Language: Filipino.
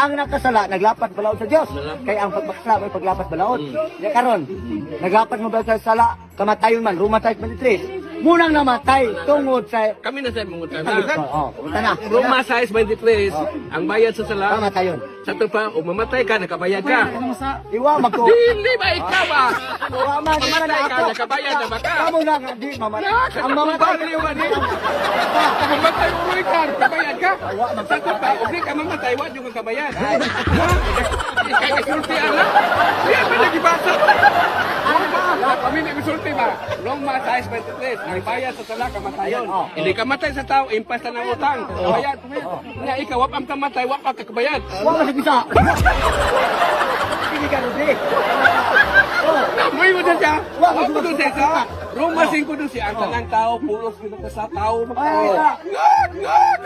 ang nakasala naglapat balaod sa Dios. Kay ang pagbakla may paglapat balaod. Ya karon, naglapat mo ba sa sala kamatayon man Roma 23. Munang namatay tungod sa Kami na sa mga punta na. Roma 6:23, ang bayad sa sala. Kamatayon. Sa tupa, o mamatay ka, nakabayad ka. Iwa magko. Dili ba ikaw ba? Wa man Mamatay ka, nakabayad na ba ka? Kamu na nga di mamatay. Ang mamatay Kung mamatay, uwi ka, nakabayad ka. Sa tupa, uli ka mamatay, wad yung kabayad. Ikaw kasulti ala. Yan ba nagibasa? Kami nagsulti ba? Roma 6:23, ang bayad sa sala kamatayon. Hindi ka matay sa tao, impas na ng utang. Bayad. Nga ikaw, wap ang kamatay, wap ang kakabayad. Wa man bisa. Ini kan di. Namoy mo dyan siya. Wap mo dun siya. Roma 5:12, ang tanang tao, pulos pinagkasa tao. Ay, Ngak! Ngak!